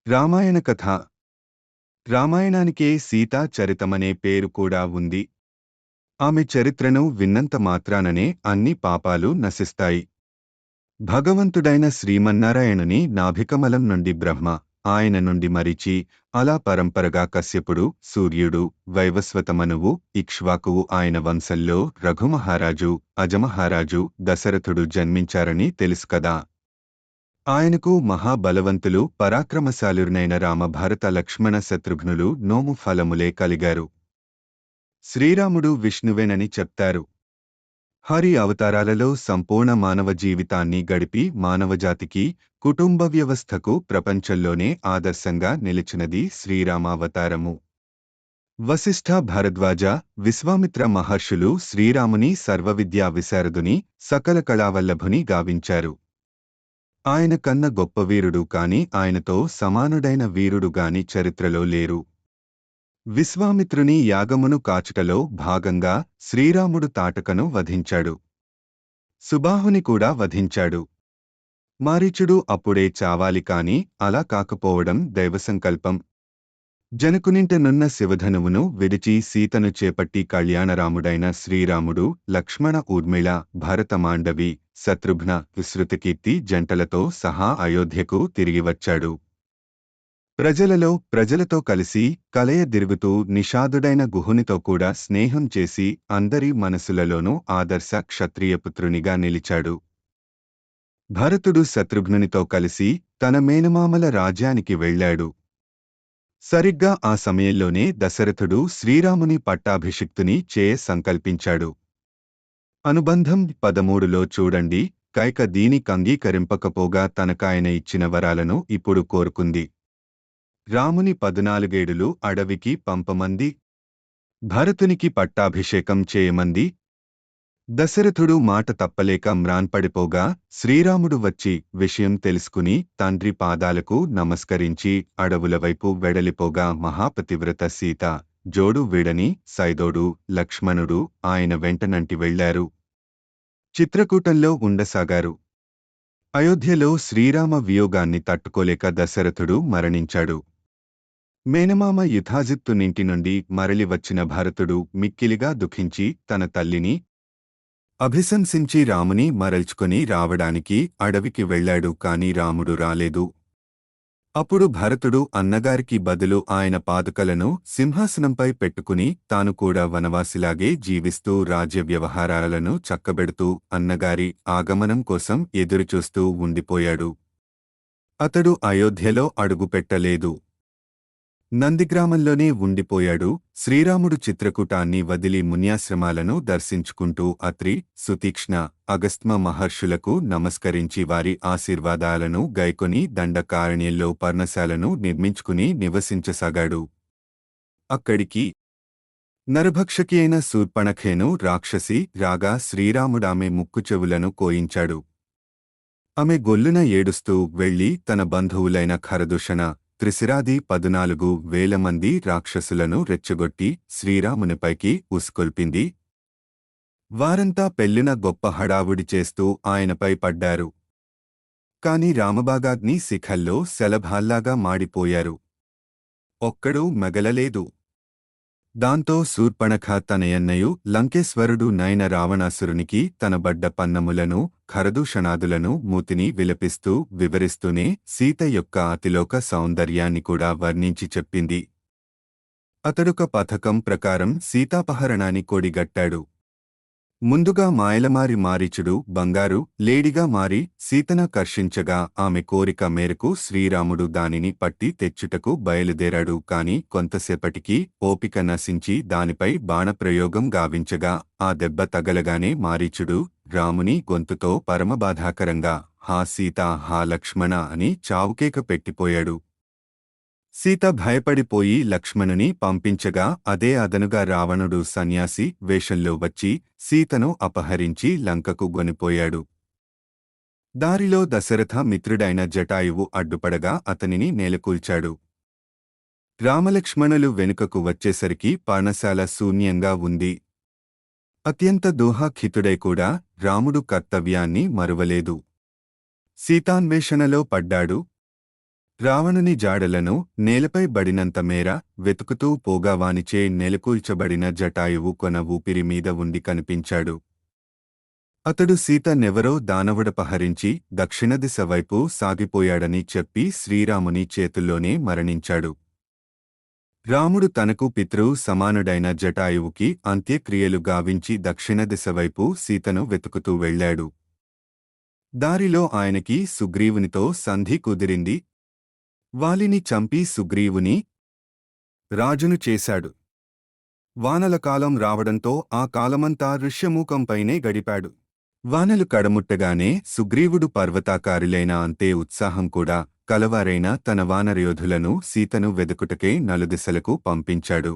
రామాయణ కథ. రామాయణానికే సీతా చరితమనే పేరు కూడా ఉంది. ఆమె చరిత్రను విన్నంత మాత్రాననే అన్ని పాపాలు నశిస్తాయి. భగవంతుడైన శ్రీమన్నారాయణుని నాభికమలం నుండి బ్రహ్మ, ఆయన నుండి మరీచి, అలా పరంపరగా కశ్యపుడు, సూర్యుడు, వైవస్వతమనువు, ఇక్ష్వాకువు, ఆయన వంశంలో రఘుమహారాజు, అజమహారాజు, దశరథుడు జన్మించారని తెలుసు కదా. ఆయనకు మహాబలవంతులు, పరాక్రమశాలురైన రామభారత లక్ష్మణ శత్రుఘ్నులు నోము ఫలములే కలిగారు. శ్రీరాముడు విష్ణువేనని చెప్తారు. హరి అవతారాలలో సంపూర్ణ మానవ జీవితాన్ని గడిపి మానవజాతికి, కుటుంబ వ్యవస్థకు ప్రపంచంలోనే ఆదర్శంగా నిలిచినది శ్రీరామావతారము. వశిష్ఠ, భరద్వాజ, విశ్వామిత్ర మహర్షులు శ్రీరాముని సర్వవిద్యా విశారదుని, సకల కళావల్లభుని గావించారు. ఆయన కన్న గొప్ప వీరుడు కాని, ఆయనతో సమానుడైన వీరుడు గాని చరిత్రలో లేరు. విశ్వామిత్రుని యాగమును కాచుటలో భాగంగా శ్రీరాముడు తాటకను వధించాడు. సుబాహుని కూడా వధించాడు. మారీచుడు అప్పుడే చావాలి కాని అలా కాకపోవడం దైవసంకల్పం. జనకునింటనున్న శివధనువును విడిచి సీతను చేపట్టి కళ్యాణరాముడైన శ్రీరాముడు లక్ష్మణ, ఊర్మిళ, భరతమాండవి, శత్రుఘ్న, విశ్రుతకీర్తి జంటలతో సహా అయోధ్యకు తిరిగివచ్చాడు. ప్రజలతో కలిసి కలయదిరుగుతూ నిషాదుడైన గుహునితో కూడా స్నేహం చేసి అందరి మనసులలోనూ ఆదర్శ క్షత్రియపుత్రునిగా నిలిచాడు. భరతుడు శత్రుఘ్నునితో కలిసి తన మేనమామల రాజ్యానికి వెళ్ళాడు. సరిగ్గా ఆ సమయంలోనే దశరథుడు శ్రీరాముని పట్టాభిషిక్తుని చేయ సంకల్పించాడు. అనుబంధం 13లో చూడండి. కైక దీని కంగీకరింపకపోగా తనకాయన ఇచ్చిన వరాలను ఇప్పుడు కోరుకుంది. రాముని 14 ఏడులు అడవికి పంపమంది. భరతునికి పట్టాభిషేకం చేయమంది. దశరథుడు మాట తప్పలేక మ్రాన్పడిపోగా శ్రీరాముడు వచ్చి విషయం తెలుసుకుని తండ్రి పాదాలకు నమస్కరించి అడవుల వైపు వెడలిపోగా మహాపతివ్రత సీత, జోడు వీడని సైదోడు, లక్ష్మణుడు ఆయన వెంటనంటి వెళ్లారు. చిత్రకూటంలో ఉండసాగారు. అయోధ్యలో శ్రీరామ వియోగాన్ని తట్టుకోలేక దశరథుడు మరణించాడు. మేనమామ యుధాజిత్తునింటి నుండి మరలి వచ్చిన భరతుడు మిక్కిలిగా దుఃఖించి తన తల్లిని అభిశంసించి రాముని మరల్చుకొని రావడానికి అడవికి వెళ్లాడు. కాని రాముడు రాలేదు. అప్పుడు భరతుడు అన్నగారికి బదులు ఆయన పాదుకలను సింహాసనంపై పెట్టుకుని తాను కూడా వనవాసిలాగే జీవిస్తూ రాజ్య వ్యవహారాలను చక్కబెడుతూ అన్నగారి ఆగమనం కోసం ఎదురుచూస్తూ ఉండిపోయాడు. అతడు అయోధ్యలో అడుగుపెట్టలేదు. నందిగ్రామంలోనే ఉండిపోయాడు. శ్రీరాముడు చిత్రకూటాన్ని వదిలి మున్యాశ్రమాలను దర్శించుకుంటూ అత్రి, సుతీక్ష్ణ, అగస్త్మ మహర్షులకు నమస్కరించి వారి ఆశీర్వాదాలను గైకొని దండకారణ్యంలో పర్ణశాలను నిర్మించుకుని నివసించసాగాడు. అక్కడికి నరభక్షకి అయిన శూర్పణఖేను రాక్షసి రాగా శ్రీరాముడామె ముక్కుచెవులను కోయించాడు. ఆమె గొల్లున ఏడుస్తూ వెళ్లి తన బంధువులైన ఖరదూషణ, త్రిశిరాది 14,000 మంది రాక్షసులను రెచ్చగొట్టి శ్రీరామునిపైకి ఉసుకొల్పింది. వారంతా పెళ్లిన గొప్ప హడావుడి చేస్తూ ఆయనపై పడ్డారు. కాని రామబాగాగ్ని శిఖల్లో శలభాల్లాగా మాడిపోయారు. ఒక్కడూ మెగలలేదు. దాంతో శూర్పణఖ తనయన్నయు లంకేశ్వరుడు నైన రావణాసురునికి తన బడ్డ పన్నములను, ఖరదూషణాదులను మూతిని విలపిస్తూ వివరిస్తూనే సీత యొక్క అతిలోక సౌందర్యాన్ని కూడా వర్ణించి చెప్పింది. అతడొక పథకం ప్రకారం సీతాపహరణాన్ని కొడిగట్టాడు. ముందుగా మాయలమారి మారీచుడు బంగారు లేడిగా మారి సీతనాకర్షించగా ఆమె కోరిక మేరకు శ్రీరాముడు దానిని పట్టి తెచ్చుటకు బయలుదేరాడు. కాని కొంతసేపటికి ఓపిక నశించి దానిపై బాణప్రయోగం గావించగా ఆ దెబ్బ తగలగానే మారీచుడు రాముని గొంతుతో పరమబాధాకరంగా హా సీత, హా లక్ష్మణ అని చావుకేక పెట్టిపోయాడు. సీత భయపడిపోయి లక్ష్మణుని పంపించగా అదే అదనుగా రావణుడు సన్యాసి వేషంలో వచ్చి సీతను అపహరించి లంకకు గొనిపోయాడు. దారిలో దశరథ మిత్రుడైన జటాయువు అడ్డుపడగా అతనిని నేలకూల్చాడు. రామలక్ష్మణులు వెనుకకు వచ్చేసరికి పర్ణశాల శూన్యంగా ఉంది. అత్యంత దోహాఖితుడై కూడా రాముడు కర్తవ్యాన్ని మరువలేదు. సీతాన్వేషణలో పడ్డాడు. రావణుని జాడలను నేలపై బడినంత మేర వెతుకుతూ పోగా వానిచే నెలకూల్చబడిన జటాయువు కొన ఊపిరి మీద ఉండి కనిపించాడు. అతడు సీతనెవరో దానవుడపహరించి దక్షిణదిశ వైపు సాగిపోయాడని చెప్పి శ్రీరాముని చేతుల్లోనే మరణించాడు. రాముడు తనకు పితృ సమానుడైన జటాయువుకి అంత్యక్రియలు గావించి దక్షిణదిశ వైపు సీతను వెతుకుతూ వెళ్ళాడు. దారిలో ఆయనకి సుగ్రీవునితో సంధి కుదిరింది. వాలిని చంపి సుగ్రీవుని రాజును చేశాడు. వానల కాలం రావడంతో ఆ కాలమంతా ఋష్యమూకంపైనే గడిపాడు. వానలు కడముట్టగానే సుగ్రీవుడు పర్వతాకారులైన అంతే ఉత్సాహం కూడా కలవారైన తన వానరయోధులను సీతను వెదుకుటకే నలుదిశలకు పంపించాడు.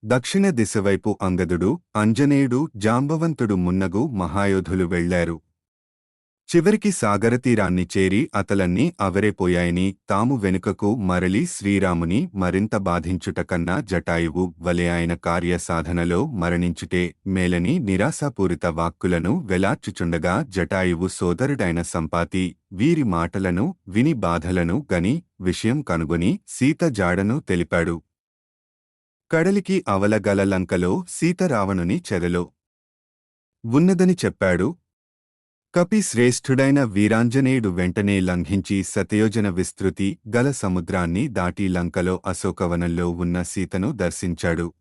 దక్షిణ దిశవైపు అంగదుడు, అంజనేయుడు, జాంబవంతుడు మున్నగు మహాయోధులు వెళ్లారు. చివరికి సాగరతీరాన్ని చేరి అతలన్నీ అవరేపోయాయని తాము వెనుకకు మరలి శ్రీరాముని మరింత బాధించుటకన్నా జటాయువు వలె ఆయన కార్యసాధనలో మరణించుటే మేలని నిరాశాపూరిత వాక్కులను వెలార్చుచుండగా జటాయువు సోదరుడైన సంపాతి వీరి మాటలను విని బాధలను గని విషయం కనుగొని సీత జాడను తెలిపాడు. కడలికి అవలగల లంకలో సీత రావణుని చెరలో ఉన్నదని చెప్పాడు. కపి శ్రేష్ఠుడైన వీరాంజనేయుడు వెంటనే లంఘించి శతయోజన విస్తృతి గల సముద్రాన్ని దాటి లంకలో అశోకవనంలో ఉన్న సీతను దర్శించాడు.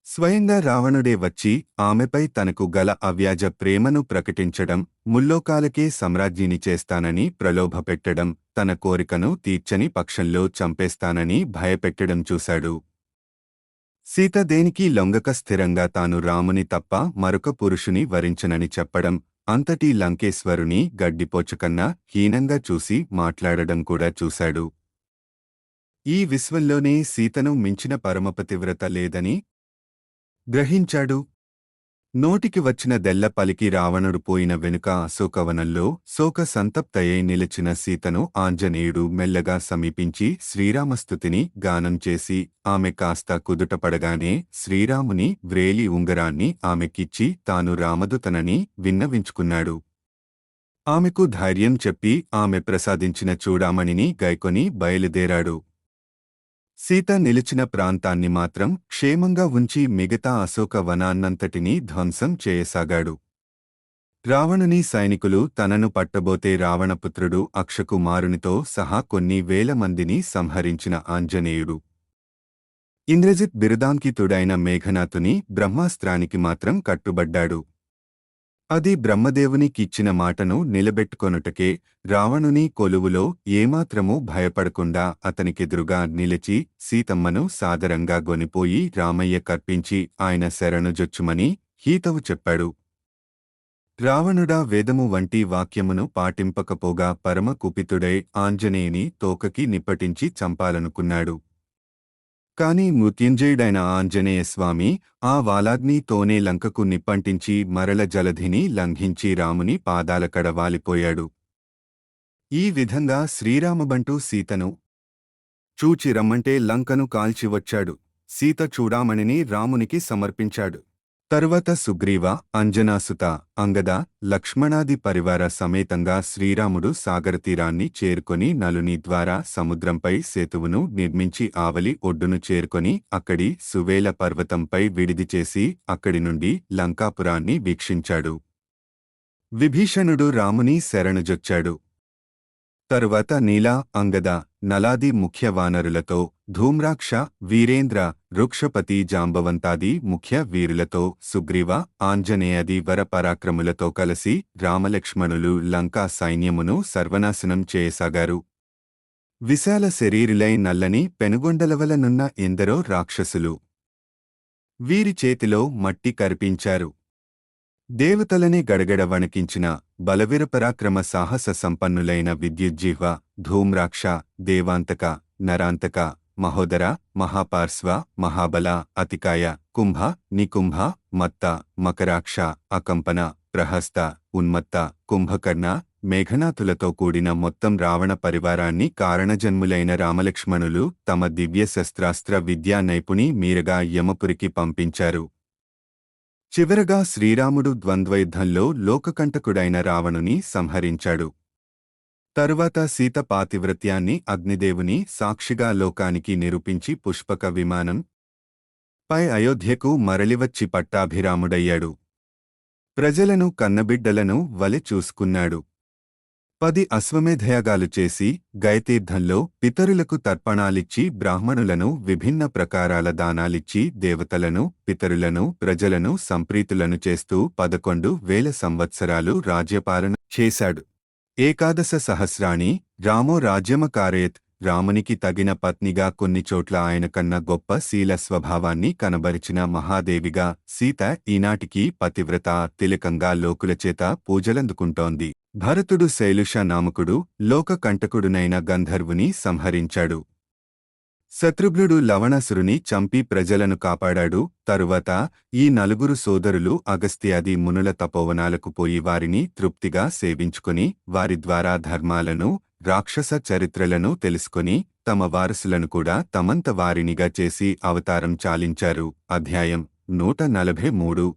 స్వయంగా రావణుడే వచ్చి ఆమెపై తనకు గల అవ్యాజ ప్రేమను ప్రకటించడం, ముల్లోకాలకే సమ్రాజ్ఞిని చేస్తానని ప్రలోభపెట్టడం, తన కోరికను తీర్చని పక్షంలో చంపేస్తానని భయపెట్టడం చూశాడు. సీత దేనికి లొంగక స్థిరంగా తాను రాముని తప్ప మరొక పురుషుని వరించనని చెప్పడం, అంతటి లంకేశ్వరుని గడ్డిపోచకన్నా హీనంగా చూసి మాట్లాడడం కూడా చూశాడు. ఈ విశ్వంలోనే సీతను మించిన పరమపతివ్రత లేదని గ్రహించాడు. నోటికి వచ్చిన దెల్ల పలికి రావణుడు పోయిన వెనుక అశోకవనంలో శోక సంతప్తయై నిలిచిన సీతను ఆంజనేయుడు మెల్లగా సమీపించి శ్రీరామస్తుతిని గానం చేసి ఆమె కాస్త కుదుటపడగానే శ్రీరాముని వ్రేలి ఉంగరాన్ని ఆమెకిచ్చి తాను రామదుతనని విన్నవించుకున్నాడు. ఆమెకు ధైర్యం చెప్పి ఆమె ప్రసాదించిన చూడామణిని గైకొని బయలుదేరాడు. సీత నిలిచిన ప్రాంతాన్ని మాత్రం క్షేమంగా ఉంచి మిగతా అశోక వనాన్నంతటినీ ధ్వంసం చేయసాగాడు. రావణుని సైనికులు తనను పట్టబోతే రావణపుత్రుడు అక్షకుమారునితో సహా కొన్ని వేల మందిని సంహరించిన ఆంజనేయుడు ఇంద్రజిత్ బిరుదాంకితుడైన మేఘనాథుని బ్రహ్మాస్త్రానికి మాత్రం కట్టుబడ్డాడు. అది బ్రహ్మదేవునికిచ్చిన మాటను నిలబెట్టుకొనుటకే రావణుని కొలువులో ఏమాత్రమూ భయపడకుండా అతనికెదురుగా నిలిచి సీతమ్మను సాదరంగా గొనిపోయి రామయ్య కర్పించి ఆయన శరణుజొచ్చుమని హీతవు చెప్పాడు. రావణుడా వేదము వంటి వాక్యమును పాటింపకపోగా పరమ కుపితుడై ఆంజనేయుని తోకకి నిప్పటించి చంపాలనుకున్నాడు. కాని మృత్యుంజయుడైన ఆంజనేయస్వామి ఆ వాలాగ్నితోనే లంకకు నిప్పంటించి మరల జలధిని లంఘించి రాముని పాదాలకడ వాలిపోయాడు. ఈ విధంగా శ్రీరామబంటూ సీతను చూచి రమ్మంటే లంకను కాల్చివచ్చాడు. సీత చూడామణిని రామునికి సమర్పించాడు. తరువాత సుగ్రీవ, అంజనాసుత, అంగద, లక్ష్మణాది పరివార సమేతంగా శ్రీరాముడు సాగరతీరాన్ని చేరుకొని నలుని ద్వారా సముద్రంపై సేతువును నిర్మించి ఆవలి ఒడ్డును చేరుకొని అక్కడి సువేల పర్వతంపై విడిదిచేసి అక్కడి నుండి లంకాపురాన్ని వీక్షించాడు. విభీషణుడు రాముని శరణుజొచ్చాడు. తరువాత నీల, అంగద, నలాది ముఖ్య వానరులతో, ధూమ్రాక్ష, వీరేంద్ర, వృక్షపతి జాంబవంతాది ముఖ్య వీరులతో, సుగ్రీవ, ఆంజనేయాది వరపరాక్రములతో కలసి రామలక్ష్మణులు లంకా సైన్యమును సర్వనాశనం చేయసాగారు. విశాల శరీరులై నల్లని పెనుగొండలవలనున్న ఎందరో రాక్షసులు వీరి చేతిలో మట్టి కరిపించారు. దేవతలనే గడగడ వణకించిన బలవీరపరాక్రమ సాహస సంపన్నులైన విద్యుజ్జిహ్వ, ధూమ్రాక్ష, దేవాంతక, నరాంతక, మహోదర, మహాపార్శ్వ, మహాబల, అతికాయ, కుంభ, నికుంభ, మత్త, మకరాక్ష, అకంపన, ప్రహస్త, ఉన్మత్త, కుంభకర్ణ, మేఘనాథులతో కూడిన మొత్తం రావణ పరివారాన్ని కారణజన్ములైన రామలక్ష్మణులు తమ దివ్య శస్త్రాస్త్ర విద్యా నైపుణి మీరగా యమపురికి పంపించారు. చివరగా శ్రీరాముడు ద్వంద్వయుద్ధంలో లోకకంటకుడైన రావణుని సంహరించాడు. తరువాత సీత పాతివ్రత్యాన్ని అగ్నిదేవుని సాక్షిగా లోకానికి నిరూపించి పుష్పక విమానం పై అయోధ్యకు మరలివచ్చి పట్టాభిరాముడయ్యాడు. ప్రజలను కన్నబిడ్డలను వలె చూసుకున్నాడు. 10 అశ్వమేధయాగాలు చేసి గయతీర్థంలో పితరులకు తర్పణాలిచ్చి బ్రాహ్మణులను విభిన్న ప్రకారాల దానాలిచ్చి దేవతలను పితరులను ప్రజలను సంప్రీతులను చేస్తూ 11,000 సంవత్సరాలు రాజ్యపాలన చేశాడు. ఏకాదశ సహస్రాణి రామో రాజ్యమకారయత్. రామునికి తగిన పత్నిగా కొన్ని చోట్ల ఆయనకన్నా గొప్ప శీల స్వభావాన్ని కనబరిచిన మహాదేవిగా సీత ఈనాటికి పతివ్రత తిలకంగా లోకులచేత పూజలందుకుంటోంది. భరతుడు శైలుష నామకుడు లోకకంటకుడునైన గంధర్వుని సంహరించాడు. శత్రుఘ్నుడు లవణాసురుని చంపి ప్రజలను కాపాడాడు. తరువాత ఈ 4 సోదరులు అగస్త్యాది మునుల తపోవనాలకు పోయి వారిని తృప్తిగా సేవించుకొని వారి ద్వారా ధర్మాలను రాక్షస చరిత్రలను తెలుసుకొని తమ వారసులను కూడా తమంత వారినిగా చేసి అవతారం చాలించారు. అధ్యాయం 143.